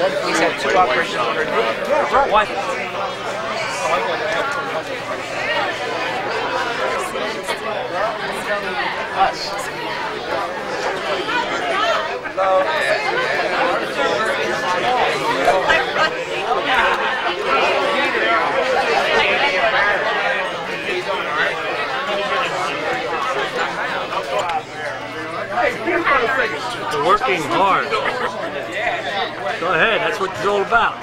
He's had 2 operations on her knee. Yeah, right. One. Us. You're working hard. Go ahead, that's what it's all about.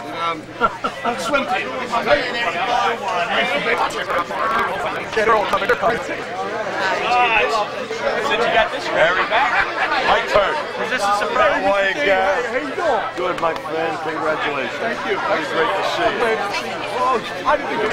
Swim team. Since you got this Harry back, My turn. is this a surprise? How are you, guys? How you doing? Good, my friend. Congratulations. Thank you. It's great to see you. Glad to see you. Oh, how did you do?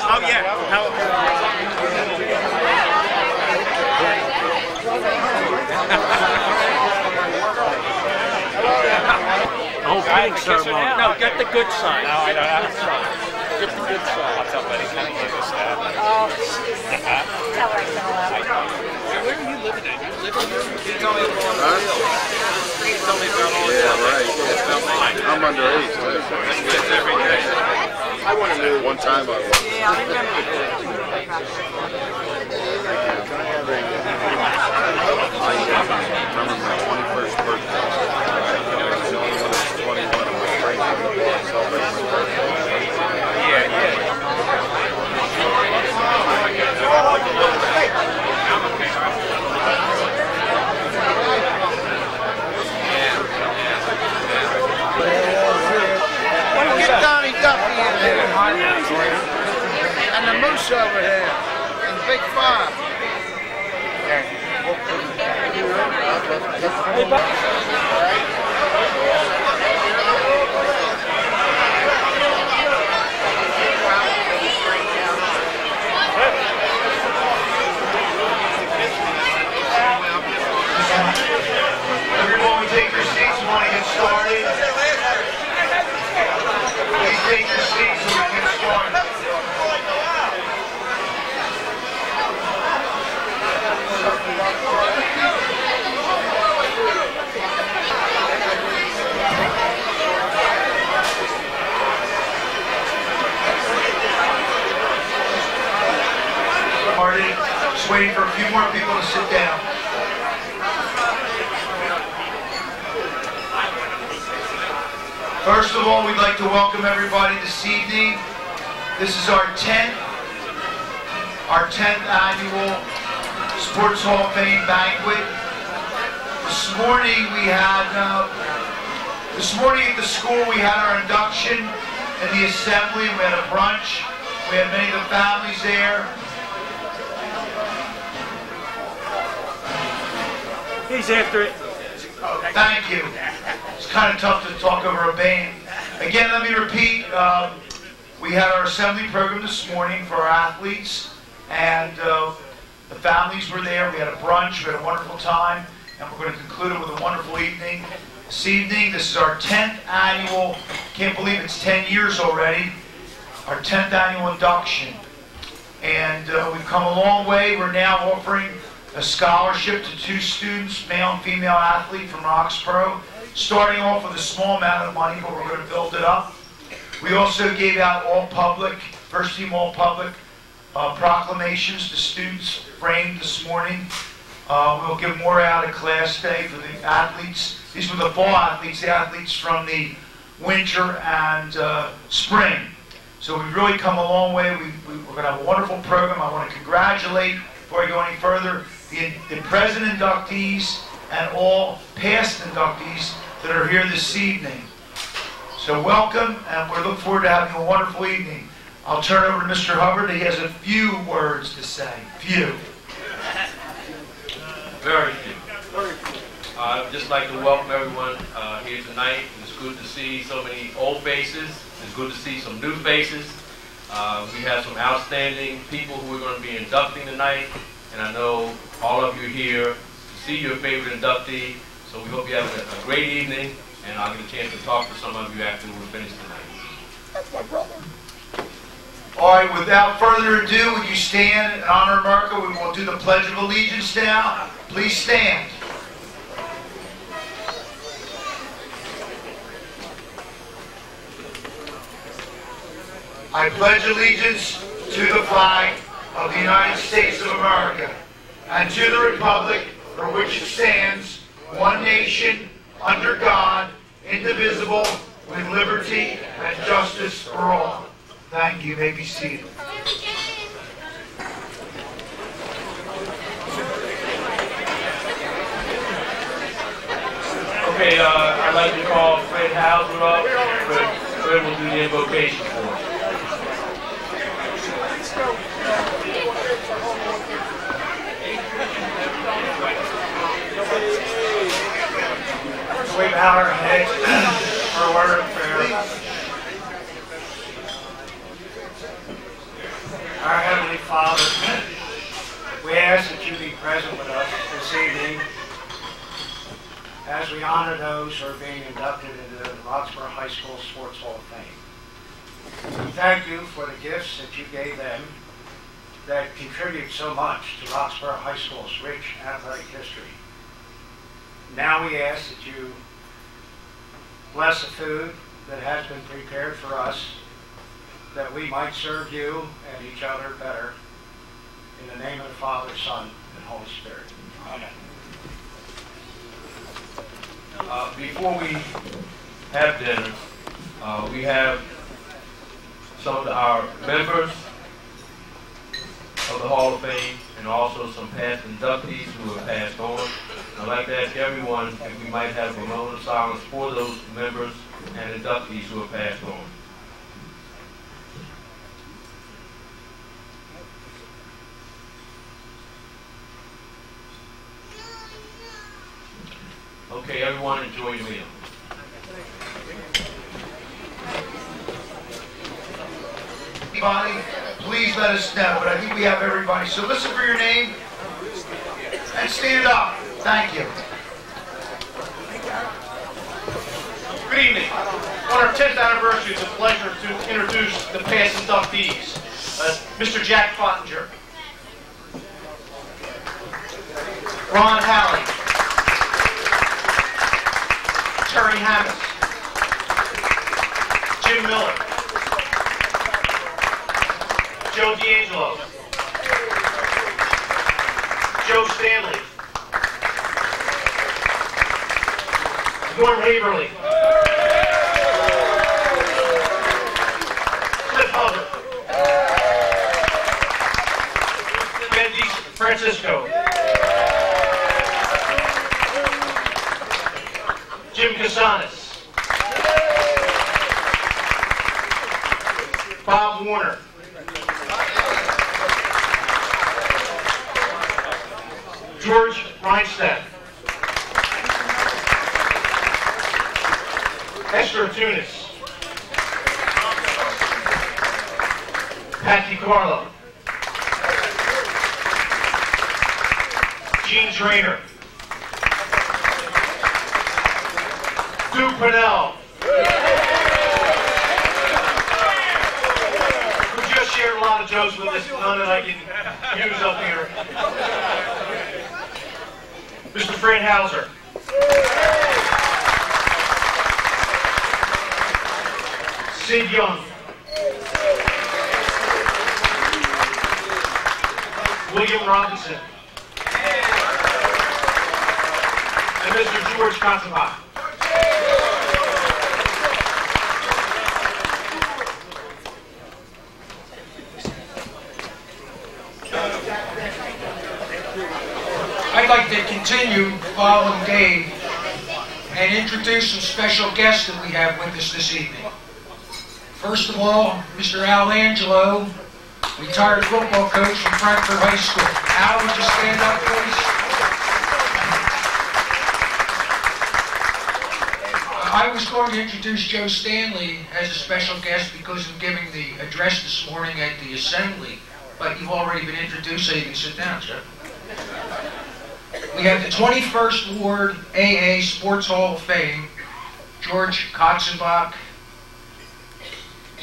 Oh yeah. The whole pinning ceremony. No, get the good sign. No, I don't have to. Get the good sign. I'll tell Betty Kenny to this now. Oh, tell her I said hello. Where are you living at? You live here? You told me about all the Tell me about all the Right. I'm underage. It's every day. I want to do one time. Yeah, I remember. I remember my 21st birthday. I was the only one that was 21 and was breaking the law and celebrating my birthday. Get Donnie Duffy in there. And the moose over there. And Big Five. Everyone will take your seats when we get started. Please take your seats so we can get started. Just waiting for a few more people to sit down. First of all, we'd like to welcome everybody this evening. This is our 10th annual Sports Hall of Fame banquet. This morning at the school we had our induction and the assembly. We had a brunch. We had many of the families there. He's after it. Thank you. It's kind of tough to talk over a band. Again, let me repeat, we had our assembly program this morning for our athletes, and the families were there. We had a brunch, we had a wonderful time, and we're going to conclude it with a wonderful evening. This is our 10th annual, can't believe it's 10 years already, our 10th annual induction. And we've come a long way. We're now offering a scholarship to 2 students, male and female athlete from Roxborough, starting off with a small amount of money, but we're going to build it up. We also gave out all public, first team all public proclamations to students framed this morning. We'll give more out at class day for the athletes. These were the fall athletes, the athletes from the winter and spring. So we've really come a long way. We're going to have a wonderful program. I want to congratulate, before I go any further, the present inductees and all past inductees that are here this evening. So welcome, and we look forward to having a wonderful evening. I'll turn over to Mr. Hubbard. He has a few words to say. Few. Very few. I'd just like to welcome everyone here tonight. It's good to see so many old faces. It's good to see some new faces. We have some outstanding people who we're going to be inducting tonight, and I know all of you you're here to see your favorite inductee. So we hope you have a great evening, and I'll get a chance to talk to some of you after we're finished tonight. That's my brother. All right, without further ado, would you stand in honor of America? We will do the Pledge of Allegiance now. Please stand. I pledge allegiance to the flag of the United States of America and to the republic for which it stands, one nation, under God, indivisible, with liberty and justice for all. Thank you. You may be seated. Okay, I'd like to call Fred Hauser up. Fred will do the invocation for us. We bow our heads for a word of prayer. Our Heavenly Father, we ask that you be present with us this evening as we honor those who are being inducted into the Roxborough High School Sports Hall of Fame. We thank you for the gifts that you gave them that contribute so much to Roxborough High School's rich athletic history. Now we ask that you bless the food that has been prepared for us, that we might serve you and each other better. In the name of the Father, Son, and Holy Spirit. Amen. Before we have dinner, we have some of our members of the Hall of Fame and also some past inductees who have passed on. I'd like to ask everyone if we might have a moment of silence for those members and inductees who have passed on. Okay, everyone enjoy your meal. Anybody, please let us know, but I think we have everybody. So listen for your name and stand up. Thank you. Good evening. On our 10th anniversary, it's a pleasure to introduce the past inductees. Mr. Jack Pottinger, Ron Halley, Terry Hammis, Jim Miller, Joe D'Angelo, Joe Stanley, Norm Haverly, Cliff Hubbard, Bendy Francisco, Jim Casanis, Bob Warner, George Reinstedt, Esther Tunis, Pat DiCarlo, Gene Trainer, Duke Pennell, who just shared a lot of jokes with us, none that I can use up here. Mr. Fred Hauser. Sid Young. William Robinson. And Mr. George Contabach. I'd like to continue following Dave and introduce some special guests that we have with us this evening. First of all, Mr. Al Angelo, retired football coach from Frankfort High School. Al, would you stand up, please? I was going to introduce Joe Stanley as a special guest because of giving the address this morning at the assembly, but you've already been introduced, so you can sit down, sir. We have the 21st Ward AA Sports Hall of Fame, George Kotzenbach.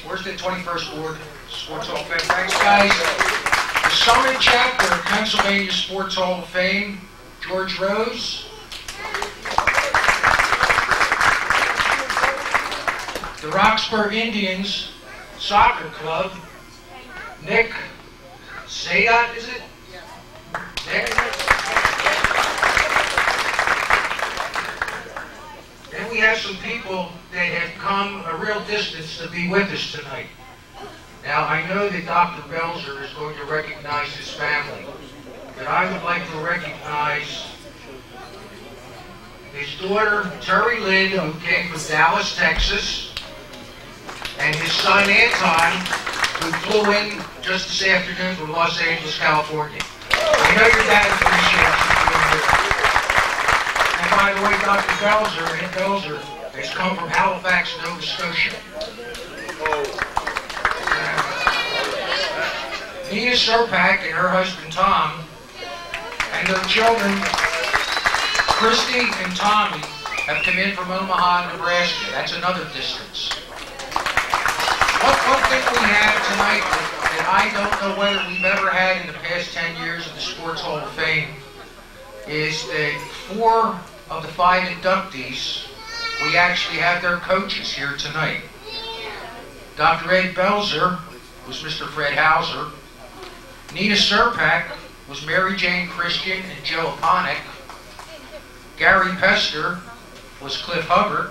Where's the 21st Ward Sports Hall of Fame? Thanks, guys. The Summit Chapter of Pennsylvania Sports Hall of Fame, George Rose. The Roxborough Indians Soccer Club, Nick Sayat, is it? Nick? Then we have some people that have come a real distance to be with us tonight. Now, I know that Dr. Belzer is going to recognize his family, but I would like to recognize his daughter, Terry Lynn, who came from Dallas, Texas, and his son, Anton, who flew in just this afternoon from Los Angeles, California. I know your dad appreciates you being here. And by the way, Dr. Belzer, Aunt Belzer, has come from Halifax, Nova Scotia. Nina Serpak and her husband, Tom, and their children, Christy and Tommy, have come in from Omaha, Nebraska. That's another distance. One thing we have tonight that I don't know whether we've ever had in the past 10 years of the Sports Hall of Fame is that 4 of the 5 inductees, we actually have their coaches here tonight. Dr. Ed Belzer was Mr. Fred Hauser. Nina Serpak was Mary Jane Christian and Joe Aponic. Gary Pester was Cliff Hubbard.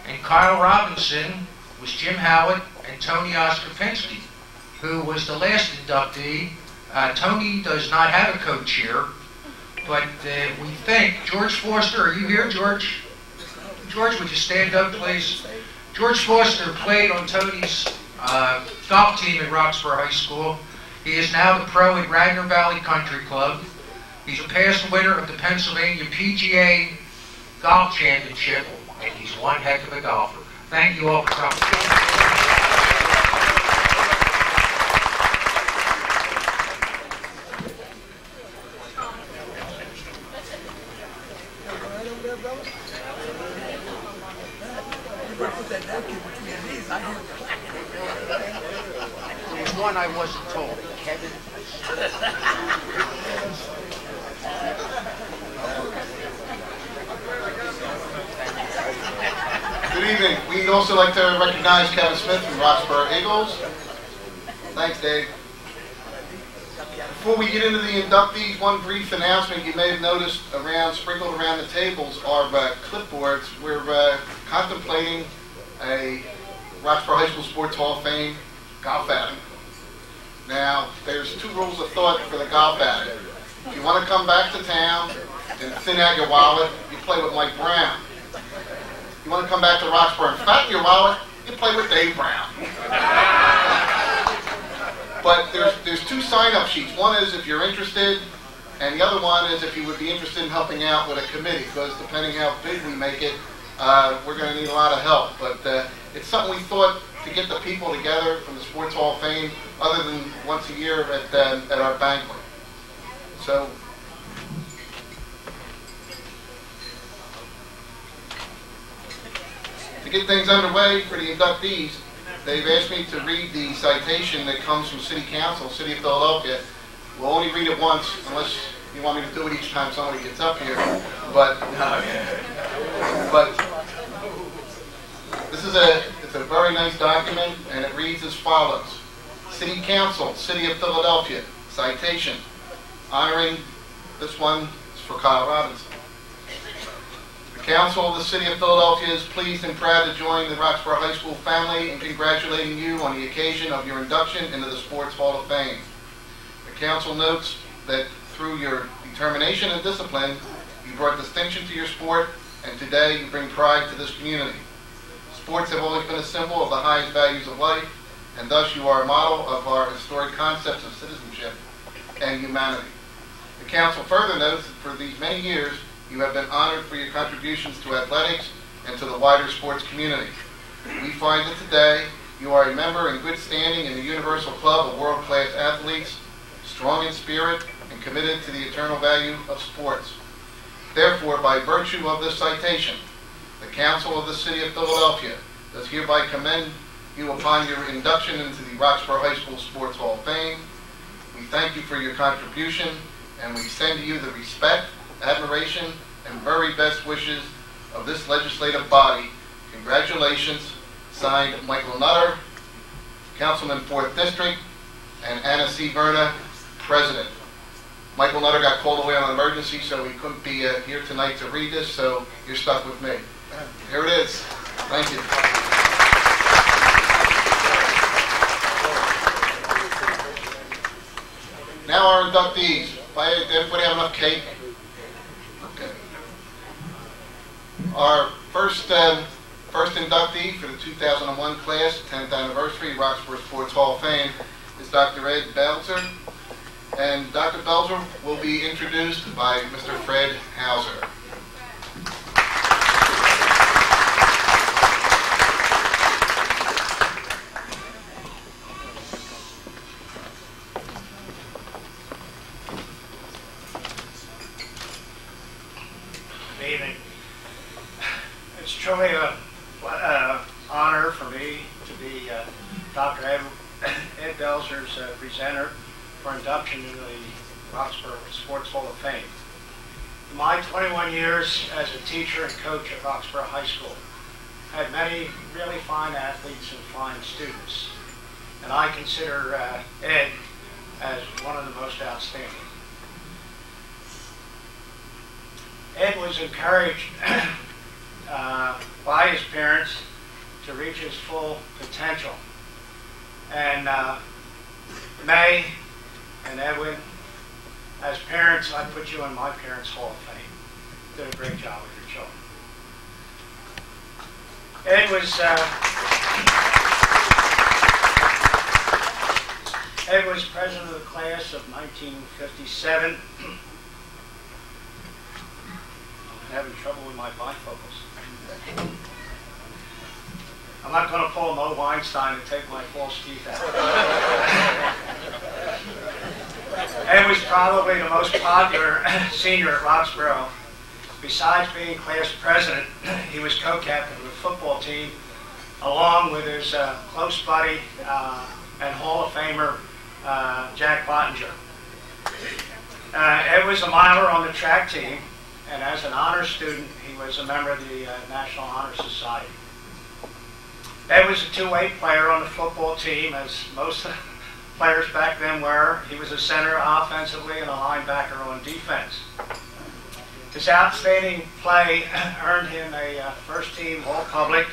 And Kyle Robinson was Jim Howitt and Tony Oskopinski, who was the last inductee. Tony does not have a coach here, but we think, George Foster, are you here, George? George, would you stand up, please? George Foster played on Tony's golf team at Roxborough High School. He is now the pro at Radnor Valley Country Club. He's a past winner of the Pennsylvania PGA Golf Championship, and he's one heck of a golfer. Thank you all for coming. There's one I wasn't told, Kevin. Good evening. We'd also like to recognize Kevin Smith from Roxborough Eagles. Thanks, Dave. Before we get into the inductees, one brief announcement. You may have noticed sprinkled around the tables are clipboards. We're contemplating a Roxborough High School Sports Hall of Fame golf outing. Now, there's 2 rules of thought for the golf outing. If you want to come back to town and thin out your wallet, you play with Mike Brown. If you want to come back to Roxborough and fatten your wallet, you play with Dave Brown. But there's 2 sign-up sheets. One is if you're interested, and the other one is if you would be interested in helping out with a committee, because depending how big we make it, we're going to need a lot of help. But it's something we thought to get the people together from the Sports Hall of Fame, other than once a year at our banquet. So, to get things underway for the inductees, they've asked me to read the citation that comes from City Council, City of Philadelphia. We'll only read it once, unless you want me to do it each time somebody gets up here. But this is it's a very nice document, and it reads as follows. City Council, City of Philadelphia, citation. Honoring, this one is for Kyle Robinson. The Council of the City of Philadelphia is pleased and proud to join the Roxborough High School family in congratulating you on the occasion of your induction into the Sports Hall of Fame. The Council notes that through your determination and discipline, you brought distinction to your sport, and today you bring pride to this community. Sports have always been a symbol of the highest values of life, and thus you are a model of our historic concepts of citizenship and humanity. The Council further notes that for these many years, you have been honored for your contributions to athletics and to the wider sports community. We find that today you are a member in good standing in the Universal Club of world-class athletes, strong in spirit and committed to the eternal value of sports. Therefore, by virtue of this citation, the Council of the City of Philadelphia does hereby commend you upon your induction into the Roxborough High School Sports Hall of Fame. We thank you for your contribution, and we extend to you the respect, admiration, and very best wishes of this legislative body. Congratulations. Signed, Michael Nutter, Councilman 4th District, and Anna C. Verna, President. Michael Nutter got called away on an emergency, so he couldn't be here tonight to read this, so you're stuck with me. Here it is. Thank you. Now our inductees. Everybody have enough cake? Okay. Our first inductee for the 2001 class, 10th anniversary, Roxborough Sports Hall of Fame, is Dr. Ed Belzer. And Dr. Belzer will be introduced by Mr. Fred Hauser. Good evening. It's truly an honor for me to be Dr. Ed Belzer's presenter for induction into the Roxborough Sports Hall of Fame. In my 21 years as a teacher and coach at Roxborough High School, I had many really fine athletes and fine students, and I consider Ed as one of the most outstanding. Ed was encouraged by his parents to reach his full potential. And May and Edwin, as parents, I put you in my Parents' Hall of Fame. Did a great job with your children. Ed was president of the class of 1957. I'm having trouble with my bifocals. I'm not going to pull Mo Weinstein and take my false teeth out. Ed was probably the most popular senior at Roxborough. Besides being class president, he was co-captain of the football team, along with his close buddy and Hall of Famer, Jack Bollinger. Ed was a miler on the track team, and as an honor student, he was a member of the National Honor Society. Ed was a two-way player on the football team, as most players back then were. He was a center offensively and a linebacker on defense. His outstanding play earned him a first-team All-Public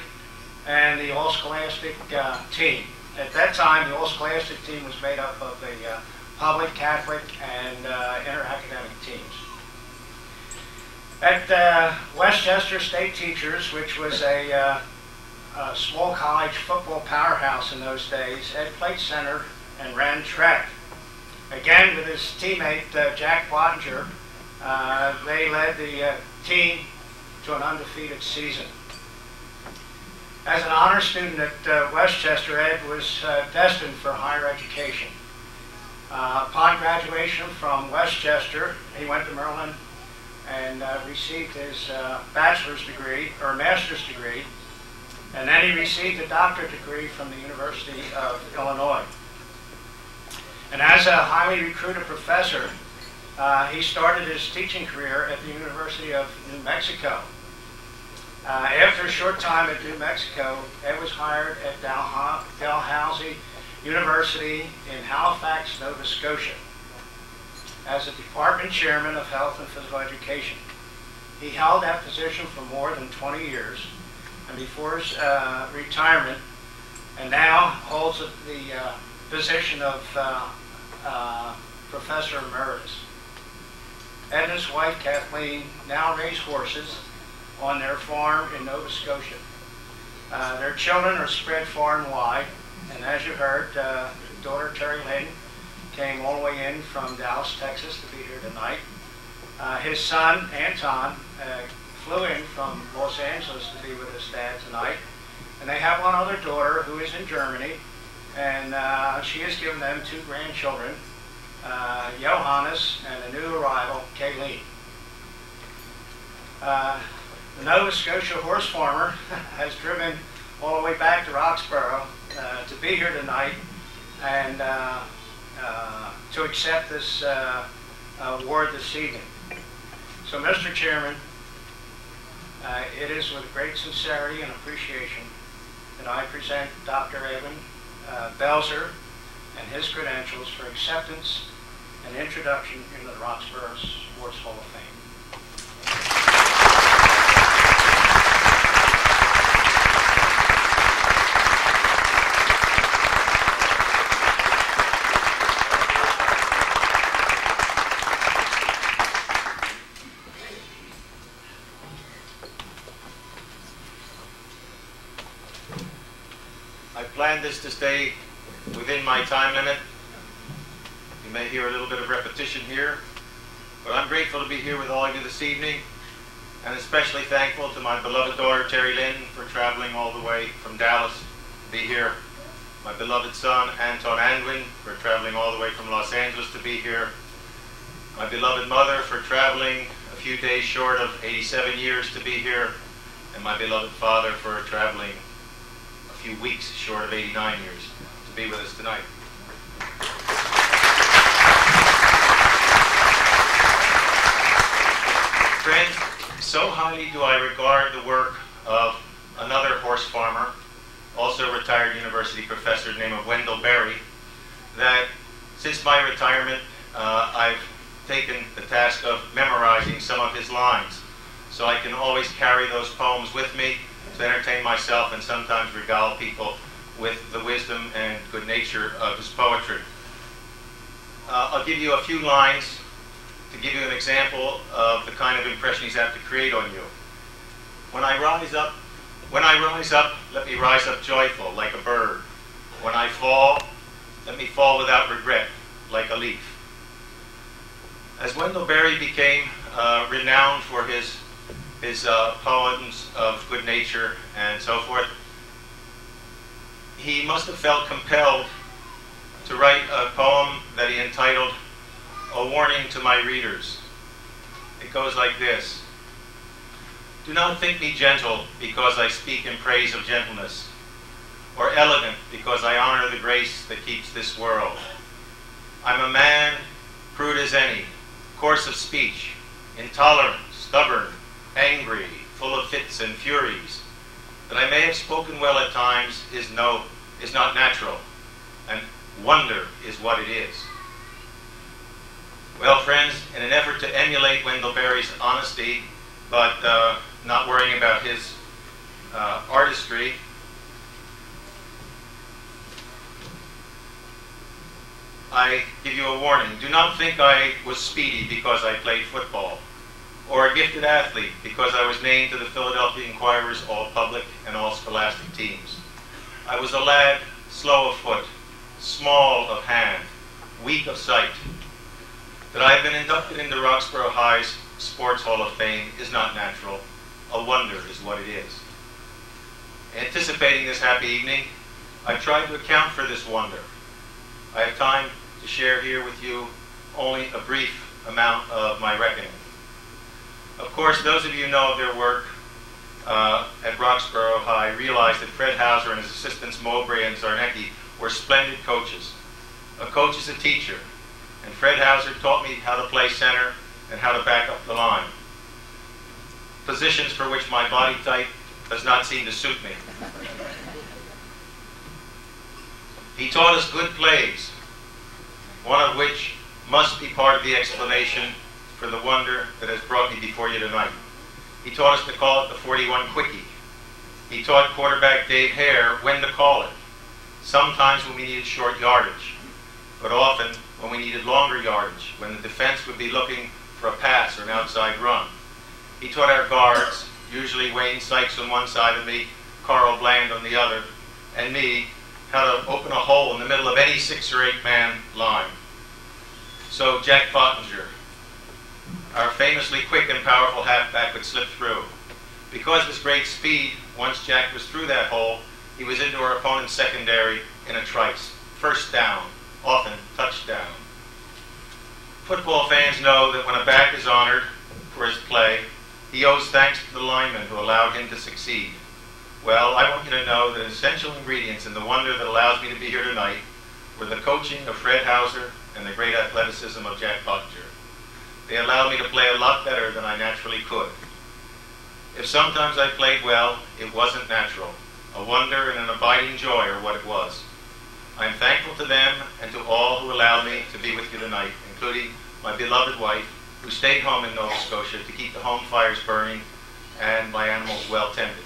and the All-Scholastic team. At that time, the All-Scholastic team was made up of the public, Catholic, and inter-academic teams. At Westchester State Teachers, which was a small college football powerhouse in those days, Ed played center and ran track. Again, with his teammate, Jack Bollinger, they led the team to an undefeated season. As an honor student at Westchester, Ed was destined for higher education. Upon graduation from Westchester, he went to Maryland and received his bachelor's degree, or master's degree, and then he received a doctorate degree from the University of Illinois. And as a highly recruited professor, he started his teaching career at the University of New Mexico. After a short time at New Mexico, Ed was hired at Dalhousie University in Halifax, Nova Scotia, as the department chairman of health and physical education. He held that position for more than 20 years, and before his retirement, and now holds the position of Professor Emeritus. Ed and his wife, Kathleen, now raise horses on their farm in Nova Scotia. Their children are spread far and wide, and as you heard, daughter Terry Lynn came all the way in from Dallas, Texas to be here tonight. His son, Anton, flew in from Los Angeles to be with his dad tonight. And they have one other daughter who is in Germany, and she has given them 2 grandchildren, Johannes and a new arrival, Kayleen. The Nova Scotia horse farmer has driven all the way back to Roxborough to be here tonight and to accept this award this evening. So, Mr. Chairman, it is with great sincerity and appreciation that I present Dr. Evan Belzer and his credentials for acceptance and introduction into the Roxborough Sports Hall of Fame. I planned this to stay within my time limit. You may hear a little bit of repetition here, but I'm grateful to be here with all of you this evening, and especially thankful to my beloved daughter, Terry Lynn, for traveling all the way from Dallas to be here. My beloved son, Anton Angwin, for traveling all the way from Los Angeles to be here. My beloved mother for traveling a few days short of 87 years to be here. And my beloved father for traveling a few weeks short of 89 years to be with us tonight. Friends, so highly do I regard the work of another horse farmer, also a retired university professor named Wendell Berry, that since my retirement, I've taken the task of memorizing some of his lines, so I can always carry those poems with me to entertain myself and sometimes regale people with the wisdom and good nature of his poetry. I'll give you a few lines to give you an example of the kind of impression he's apt to create on you. When I rise up, let me rise up joyful, like a bird. When I fall, let me fall without regret, like a leaf. As Wendell Berry became renowned for his poems of good nature and so forth, he must have felt compelled to write a poem that he entitled "A Warning to My Readers." It goes like this. Do not think me gentle because I speak in praise of gentleness, or elegant because I honor the grace that keeps this world. I'm a man, crude as any, coarse of speech, intolerant, stubborn, angry, full of fits and furies. That I may have spoken well at times is not natural, and wonder is what it is. Well, friends, in an effort to emulate Wendell Berry's honesty, but not worrying about his artistry, I give you a warning. Do not think I was speedy because I played football, or a gifted athlete because I was named to the Philadelphia Inquirer's all-public and all-scholastic teams. I was a lad, slow of foot, small of hand, weak of sight. That I have been inducted into Roxborough High's Sports Hall of Fame is not natural. A wonder is what it is. Anticipating this happy evening, I've tried to account for this wonder. I have time to share here with you only a brief amount of my reckoning. Of course, those of you who know of their work at Roxborough High realize that Fred Hauser and his assistants Mowbray and Zarnecki were splendid coaches. A coach is a teacher, and Fred Hauser taught me how to play center and how to back up the line. Positions for which my body type does not seem to suit me. He taught us good plays, one of which must be part of the explanation for the wonder that has brought me before you tonight. He taught us to call it the 41 quickie. He taught quarterback Dave Hare when to call it, sometimes when we needed short yardage, but often when we needed longer yardage, when the defense would be looking for a pass or an outside run. He taught our guards, usually Wayne Sykes on one side of me, Carl Bland on the other, and me, how to open a hole in the middle of any 6 or 8 man line. So Jack Pottinger, our famously quick and powerful halfback, would slip through. Because of his great speed, once Jack was through that hole, he was into our opponent's secondary in a trice. First down, often touchdown. Football fans know that when a back is honored for his play, He owes thanks to the linemen who allowed him to succeed. Well, I want you to know that essential ingredients in the wonder that allows me to be here tonight were the coaching of Fred Hauser and the great athleticism of Jack Bollinger. They allowed me to play a lot better than I naturally could. If sometimes I played well, it wasn't natural. A wonder and an abiding joy are what it was. I am thankful to them and to all who allowed me to be with you tonight, including my beloved wife, who stayed home in Nova Scotia to keep the home fires burning and my animals well tended.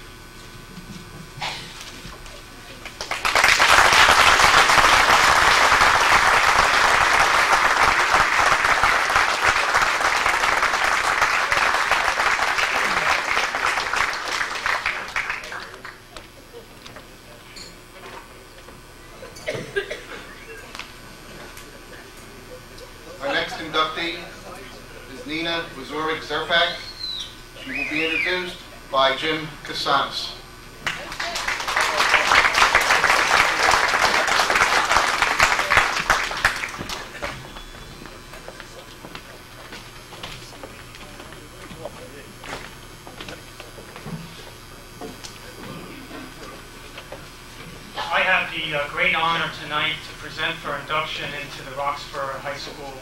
Our next inductee is Nina Zerpak. She will be introduced by Jim Casanas. I have the great honor tonight to present for induction into the Roxborough High School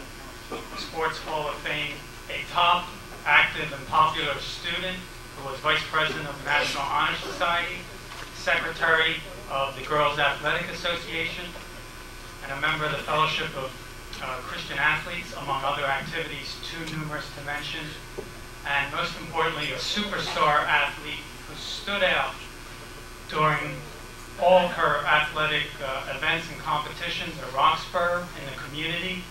Sports Hall of Fame a top, active, and popular student who was Vice President of the National Honor Society, Secretary of the Girls Athletic Association, and a member of the Fellowship of Christian Athletes, among other activities too numerous to mention, and most importantly, a superstar athlete who stood out during all her athletic events and competitions at Roxborough, in the community,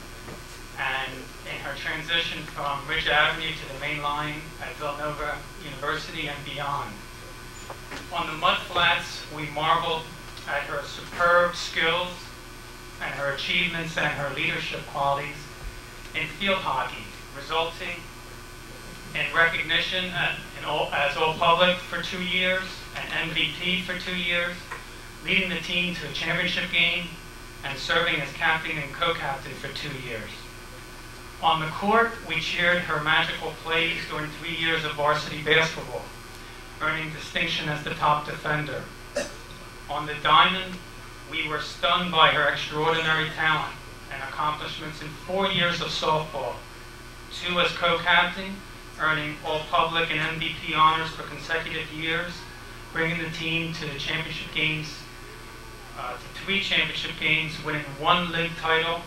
and in her transition from Ridge Avenue to the main line at Villanova University and beyond. On the mud flats, we marveled at her superb skills and her achievements and her leadership qualities in field hockey, resulting in recognition as All-Public for 2 years, and MVP for 2 years, leading the team to a championship game, and serving as captain and co-captain for 2 years. On the court, we cheered her magical plays during 3 years of varsity basketball, earning distinction as the top defender. On the diamond, we were stunned by her extraordinary talent and accomplishments in 4 years of softball, 2 as co-captain, earning All-Public and MVP honors for consecutive years, bringing the team to the championship games, to 3 championship games, winning 1 league title,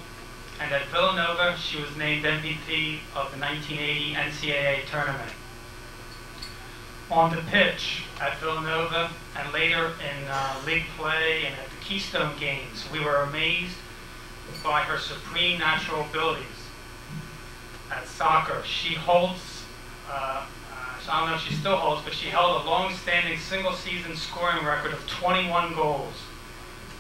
and at Villanova, she was named MVP of the 1980 NCAA tournament. On the pitch at Villanova, and later in league play and at the Keystone Games, we were amazed by her supreme natural abilities. At soccer, she holds, I don't know if she still holds, but she held a long-standing single-season scoring record of 21 goals,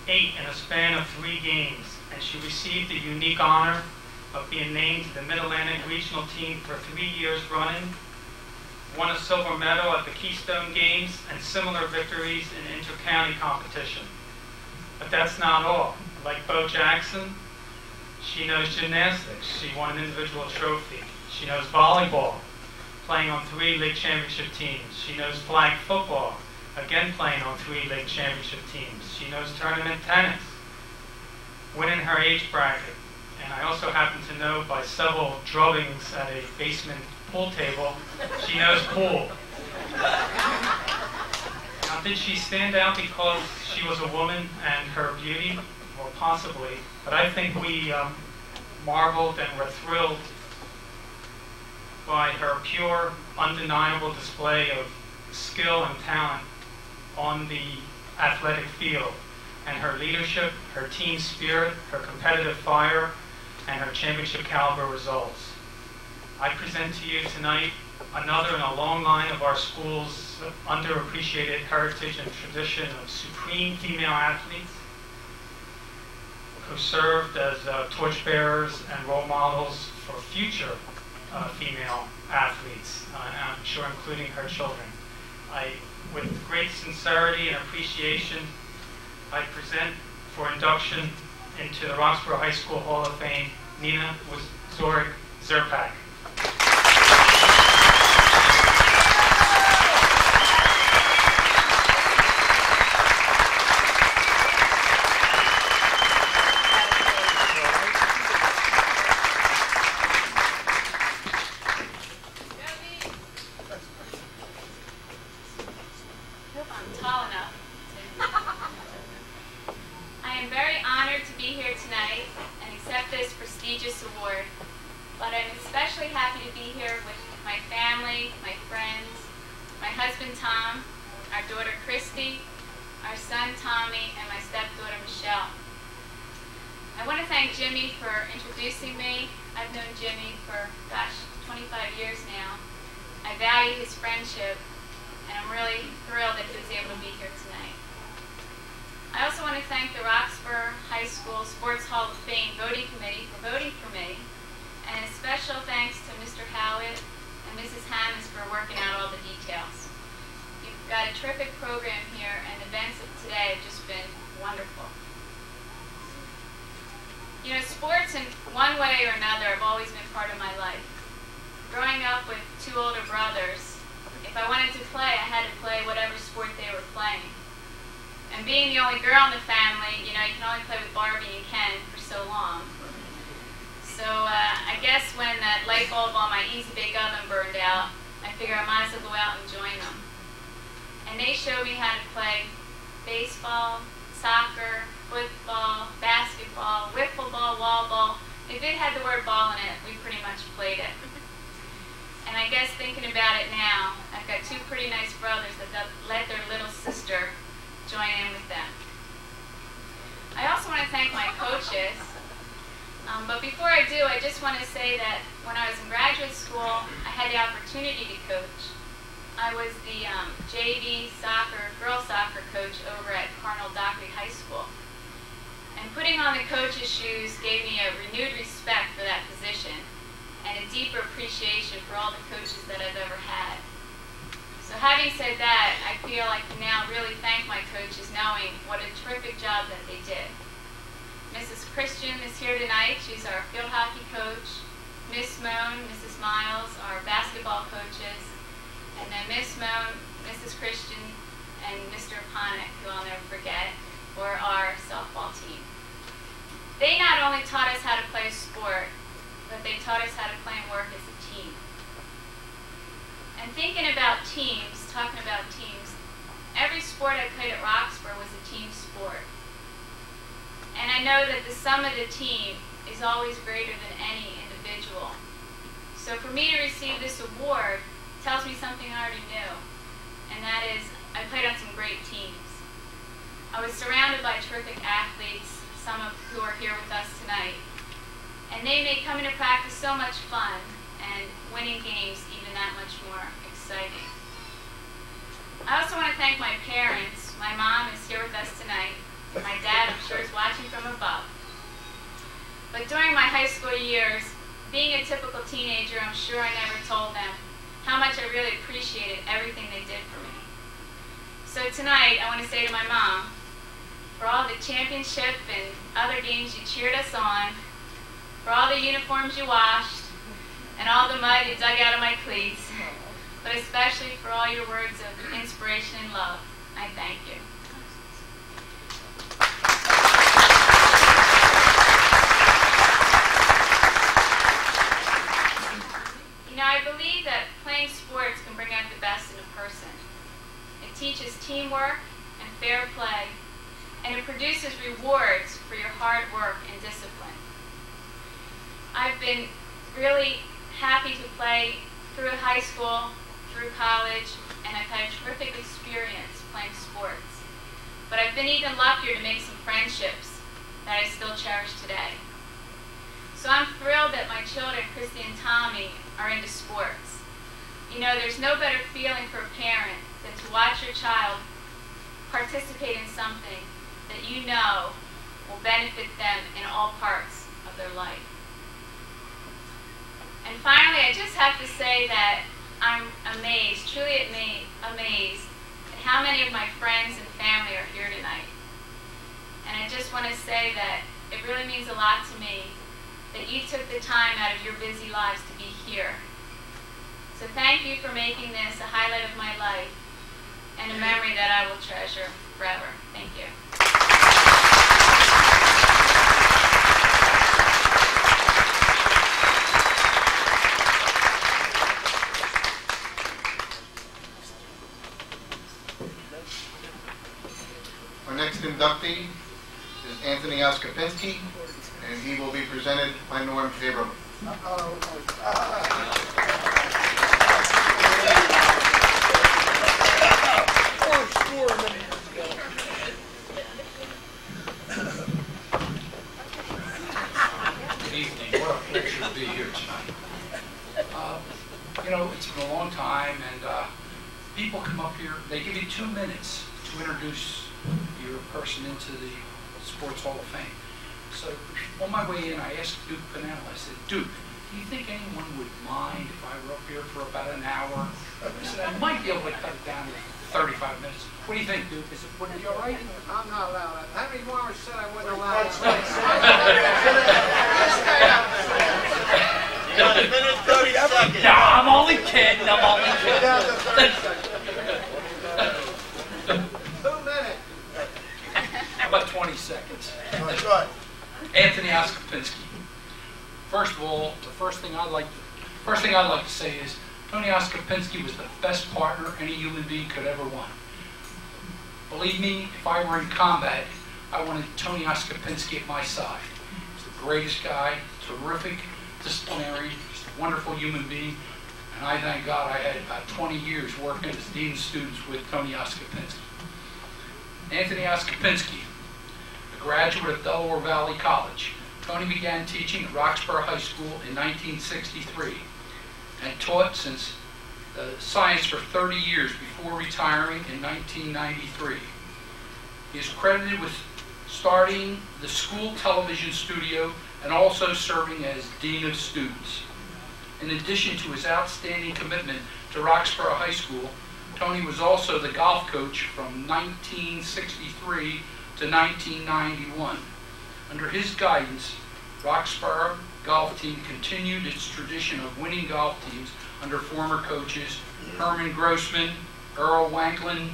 8 in a span of 3 games, and she received the unique honor of being named to the Mid-Atlantic Regional Team for 3 years running, won a silver medal at the Keystone Games, and similar victories in inter-county competition. But that's not all. Like Bo Jackson, she knows gymnastics. She won an individual trophy. She knows volleyball, playing on 3 league championship teams. She knows flag football, again playing on 3 league championship teams. She knows tournament tennis, winning her age bracket. And I also happen to know by several drubbings at a basement pool table, she knows pool. Now, did she stand out because she was a woman and her beauty? Well, possibly. But I think we marveled and were thrilled by her pure, undeniable display of skill and talent on the athletic field, and her leadership, her team spirit, her competitive fire, and her championship caliber results. I present to you tonight another in a long line of our school's underappreciated heritage and tradition of supreme female athletes who served as torchbearers and role models for future female athletes, I'm sure including her children. With great sincerity and appreciation, I present for induction into the Roxborough High School Hall of Fame, Nina Zerpak. my friends, my husband Tom, our daughter Christy, our son Tommy, and my stepdaughter Michelle. I want to thank Jimmy for introducing me. I've known Jimmy for, 25 years now. I value his friendship, and I'm really thrilled that he was able to be here tonight. I also want to thank the Roxborough High School Sports Hall of Fame voting committee for voting for me, and a special thanks to Mr. Howitt and Mrs. Hammonds for working out all the details. You've got a terrific program here, and the events of today have just been wonderful. You know, sports in one way or another have always been part of my life. Growing up with two older brothers, if I wanted to play, I had to play whatever sport they were playing. And being the only girl in the family, you know, you can only play with Barbie and Ken for so long. So I guess when that light bulb on my Easy Bake Oven burned out, I figured I might as well go out and join them. And they showed me how to play baseball, soccer, football, basketball, wiffle ball, wall ball. If it had the word ball in it, we pretty much played it. And I guess thinking about it now, I've got two pretty nice brothers that let their little sister join in with them. I also want to thank my coaches. But before I do, I just want to say that when I was in graduate school, I had the opportunity to coach. I was the JV girls soccer coach over at Cardinal Dockery High School. And putting on the coach's shoes gave me a renewed respect for that position and a deeper appreciation for all the coaches that I've ever had. So having said that, I feel I can now really thank my coaches, knowing what a terrific job that they did. Mrs. Christian is here tonight. She's our field hockey coach. Miss Moan, Mrs. Miles, our basketball coaches. And then Miss Moan, Mrs. Christian, and Mr. Ponick, who I'll never forget, were our softball team. They not only taught us how to play a sport, but they taught us how to play and work as a team. And thinking about teams, talking about teams, every sport I played at Roxborough was a team sport. And I know that the sum of the team is always greater than any individual. So for me to receive this award tells me something I already knew, and that is I played on some great teams. I was surrounded by terrific athletes, some of who are here with us tonight. And they made coming to practice so much fun, and winning games even that much more exciting. I also want to thank my parents. My mom is here with us tonight. My dad, I'm sure, is watching from above. But during my high school years, being a typical teenager, I'm sure I never told them how much I really appreciated everything they did for me. So tonight, I want to say to my mom, for all the championship and other games you cheered us on, for all the uniforms you washed, and all the mud you dug out of my cleats, but especially for all your words of inspiration and love, I thank you. You know, I believe that playing sports can bring out the best in a person. It teaches teamwork and fair play, and it produces rewards for your hard work and discipline. I've been really happy to play through high school, through college, and I've had a terrific experience playing sports. But I've been even luckier to make some friendships that I still cherish today. So I'm thrilled that my children, Christy and Tommy, are into sports. You know, there's no better feeling for a parent than to watch your child participate in something that you know will benefit them in all parts of their life. And finally, I just have to say that I'm amazed, truly amazed, at how many of my friends and family are here tonight. And I just want to say that it really means a lot to me that you took the time out of your busy lives to be here. So thank you for making this a highlight of my life and a memory that I will treasure forever. Thank you. Our next inductee is Anthony Oskopinski, and he will be presented by Norm Favorable. in a long time, and people come up here, they give you 2 minutes to introduce your person into the Sports Hall of Fame. So on my way in, I asked Duke Pennell, I said, Duke, do you think anyone would mind if I were up here for about an hour? I said, I might be able to cut it down to 35 minutes. What do you think, Duke? Would it be all right? I'm not allowed that. Henry Morris said I wasn't allowed that. A minute, 30 seconds. No, I'm only kidding. I'm only kidding. 2 minutes. How about 20 seconds? That's right. Anthony Oskopinski. First of all, the first thing I'd like to say is Tony Oskopinski was the best partner any human being could ever want. Believe me, if I were in combat, I wanted Tony Oskopinski at my side. He's the greatest guy, terrific disciplinary, just a wonderful human being, and I thank God I had about 20 years working as dean of students with Tony Oskopinski. Anthony Oskopinski, a graduate of Delaware Valley College. Tony began teaching at Roxborough High School in 1963 and taught since science for 30 years before retiring in 1993. He is credited with starting the school television studio and also serving as Dean of Students. In addition to his outstanding commitment to Roxborough High School, Tony was also the golf coach from 1963 to 1991. Under his guidance, Roxborough golf team continued its tradition of winning golf teams under former coaches Herman Grossman, Earl Wanklin,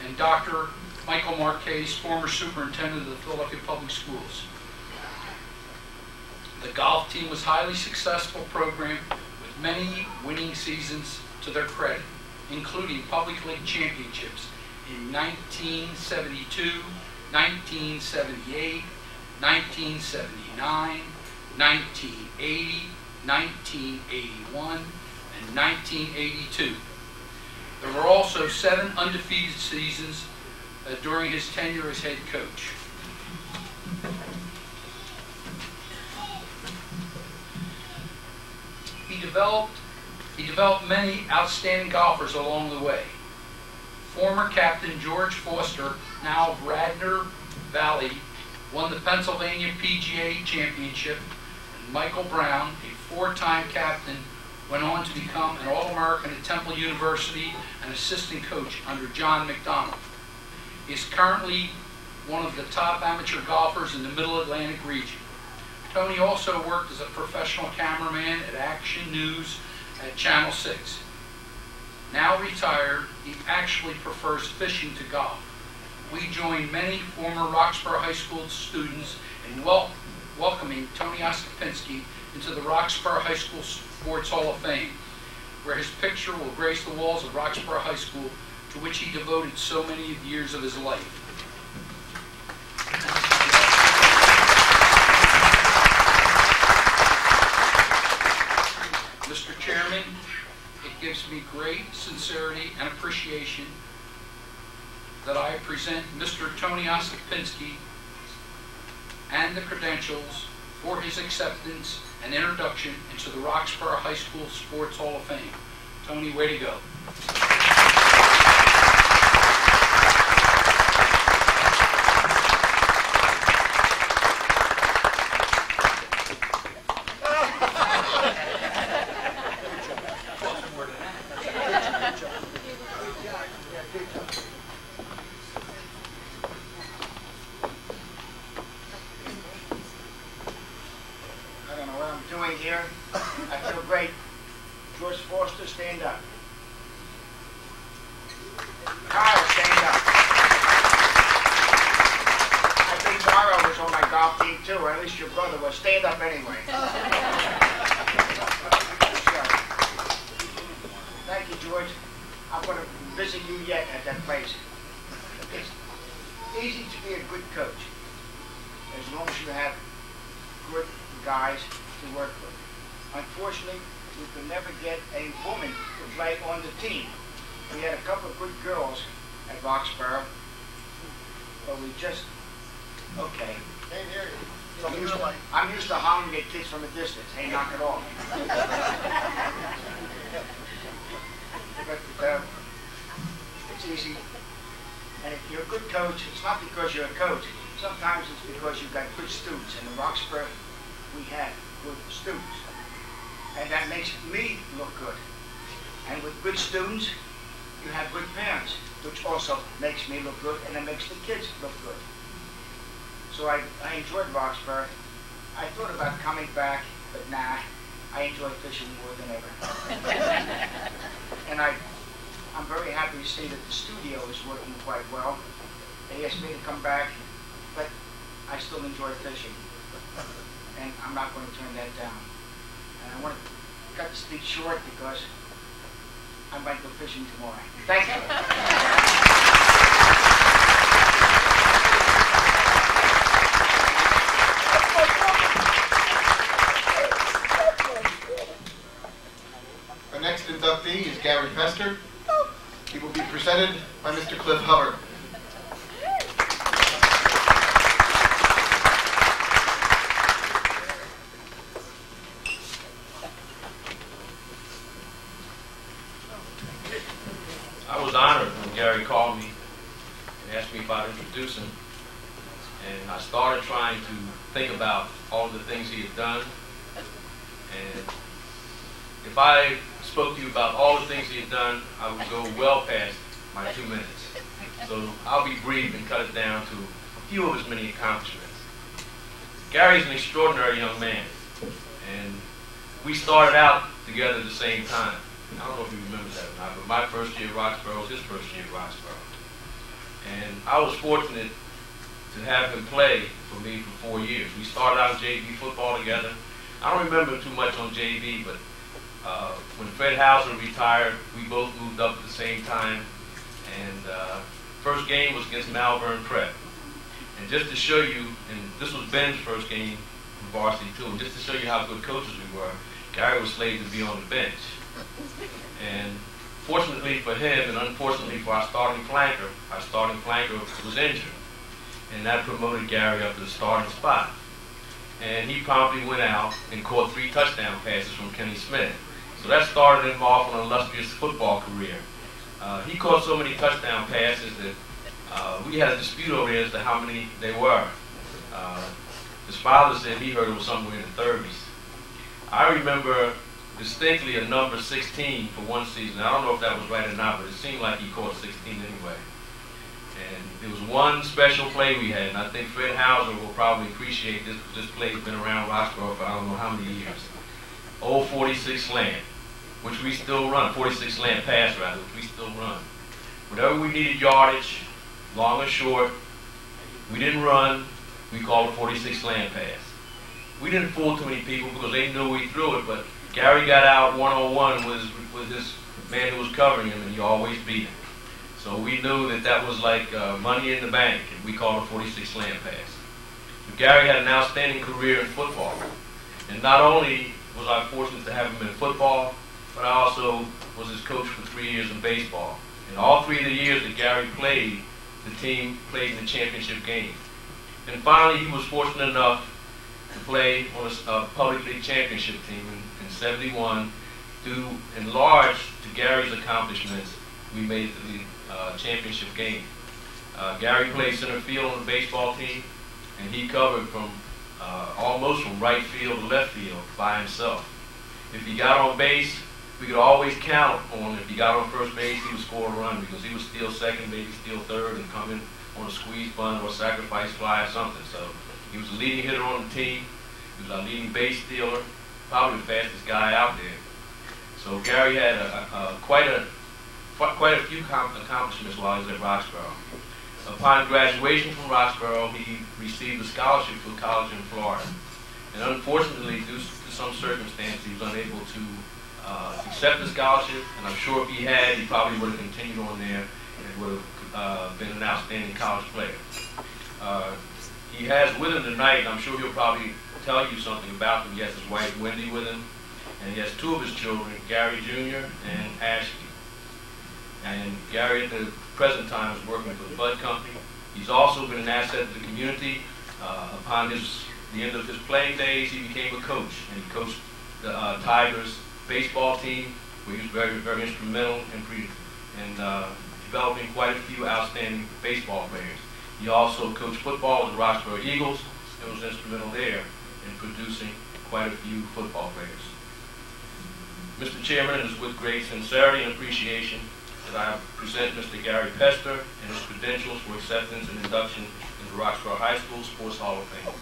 and Dr. Michael Marquez, former superintendent of the Philadelphia Public Schools. The golf team was a highly successful program with many winning seasons to their credit, including public league championships in 1972, 1978, 1979, 1980, 1981, and 1982. There were also 7 undefeated seasons during his tenure as head coach. He developed many outstanding golfers along the way. Former captain George Foster, now of Radnor Valley, won the Pennsylvania PGA Championship, and Michael Brown, a 4-time captain, went on to become an All-American at Temple University and assistant coach under John McDonald. He is currently one of the top amateur golfers in the Middle Atlantic region. Tony also worked as a professional cameraman at Action News at Channel 6. Now retired, he actually prefers fishing to golf. We join many former Roxborough High School students in welcoming Tony Oskopinski into the Roxborough High School Sports Hall of Fame, where his picture will grace the walls of Roxborough High School, to which he devoted so many years of his life. Mr. Chairman, it gives me great sincerity and appreciation that I present Mr. Tony Oskopinski and the credentials for his acceptance and introduction into the Roxborough High School Sports Hall of Fame. Tony, way to go. Here. I feel great. George Foster, stand up. Kyle, stand up. I think Morrow was on my golf team too, or at least your brother was. Stand up anyway. Thank you, George. I'm going to visit you yet at that place. It's easy to be a good coach as long as you have good guys to work with. Unfortunately, we could never get a woman to play on the team. We had a couple of good girls at Roxborough, but we just, okay. I'm used to hollering at kids from a distance. Hey, knock it off. easy. And if you're a good coach, it's not because you're a coach. Sometimes it's because you've got good students. And in Roxborough, we have good students. And that makes me look good. And with good students, you have good parents, which also makes me look good, and it makes the kids look good. So I enjoyed Roxborough. I thought about coming back, but nah, I enjoy fishing more than ever. And I'm very happy to see that the studio is working quite well. They asked me to come back, but I still enjoy fishing. And I'm not going to turn that down. And I want to cut the speech short because I might go fishing tomorrow. Thank you. Our next inductee is Gary Pester. He will be presented by Mr. Cliff Hubbard. I was honored when Gary called me and asked me if I'd introduce him. And I started trying to think about all of the things he had done. And if I spoke to you about all the things he had done, I would go well past my 2 minutes. So I'll be brief and cut it down to a few of his many accomplishments. Gary's an extraordinary young man. And we started out together at the same time. I don't know if you remember that or not, but my first year at Roxborough was his first year at Roxborough. And I was fortunate to have him play for me for 4 years. We started out JV football together. I don't remember too much on JV, but when Fred Hauser retired, we both moved up at the same time. And first game was against Malvern Prep. And just to show you, and this was Ben's first game in varsity too, and just to show you how good coaches we were, Gary was slated to be on the bench. And fortunately for him, and unfortunately for our starting flanker was injured. And that promoted Gary up to the starting spot. And he promptly went out and caught 3 touchdown passes from Kenny Smith. So that started him off on an illustrious football career. He caught so many touchdown passes that we had a dispute over there as to how many they were. His father said he heard it was somewhere in the 30s. I remember distinctly a number 16 for one season. I don't know if that was right or not, but it seemed like he caught 16 anyway. And there was one special play we had, and I think Fred Hauser will probably appreciate this, because this play has been around Roxborough for I don't know how many years. Old 46 slant, which we still run, 46 slant pass rather, which we still run. Whenever we needed yardage, long or short, we didn't run, we called a 46 slant pass. We didn't fool too many people because they knew we threw it, but Gary got out one-on-one with his man who was covering him, and he always beat him. So we knew that that was like money in the bank, and we called a 46 slant pass. So Gary had an outstanding career in football. And not only was I fortunate to have him in football, but I also was his coach for 3 years in baseball. And all 3 of the years that Gary played, the team played in the championship game. And finally, he was fortunate enough to play on a public league championship team in 71. Due in large to Gary's accomplishments, we made it to the championship game. Gary played center field on the baseball team, and he covered from almost from right field to left field by himself. If he got on base, we could always count on if he got on first base, he would score a run, because he would steal second, maybe steal third, and come in on a squeeze bunt or a sacrifice fly or something. So he was the leading hitter on the team. He was our leading base stealer, probably the fastest guy out there. So Gary had quite a few accomplishments while he was at Roxborough. Upon graduation from Roxborough, he received a scholarship to a college in Florida. And unfortunately, due to some circumstances, he was unable to accept the scholarship. And I'm sure if he had, he probably would have continued on there and would have been an outstanding college player. He has with him tonight, I'm sure he'll probably tell you something about him. He has his wife, Wendy, with him. And he has 2 of his children, Gary Jr. and Ashley. And Gary at the present time is working for the Bud Company. He's also been an asset to the community. Upon the end of his playing days, he became a coach, and he coached the Tigers baseball team, where he was very, very instrumental in developing quite a few outstanding baseball players. He also coached football with the Roxborough Eagles and was instrumental there in producing quite a few football players. Mr. Chairman, it is with great sincerity and appreciation that I present Mr. Gary Pester and his credentials for acceptance and induction into the Roxborough High School Sports Hall of Fame.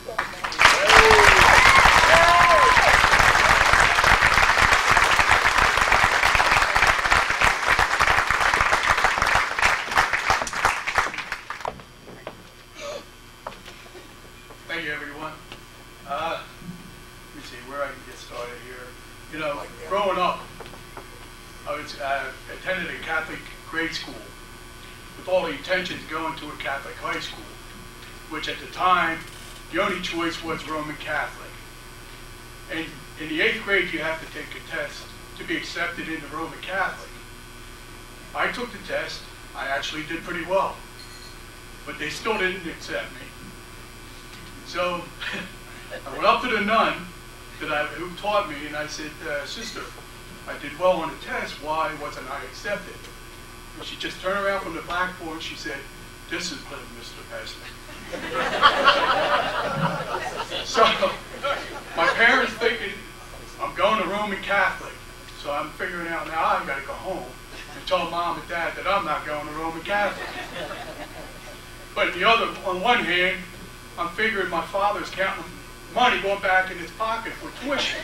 Thank you, everyone. Let me see where I can get started here. You know, growing up, I was, attended a Catholic grade school with all the intentions of going to a Catholic high school, which at the time, the only choice was Roman Catholic. And in the 8th grade, you have to take a test to be accepted into Roman Catholic. I took the test. I actually did pretty well, but they still didn't accept me. So I went up to the nun who taught me, and I said, "Sister, I did well on the test. Why wasn't I accepted?" And she just turned around from the blackboard and she said, "Discipline, Mr. Pester." So my parents thinking I'm going to Roman Catholic, so I'm figuring out now I've got to go home and tell Mom and Dad that I'm not going to Roman Catholic. But on one hand, I'm figuring my father's counting money going back in his pocket for tuition.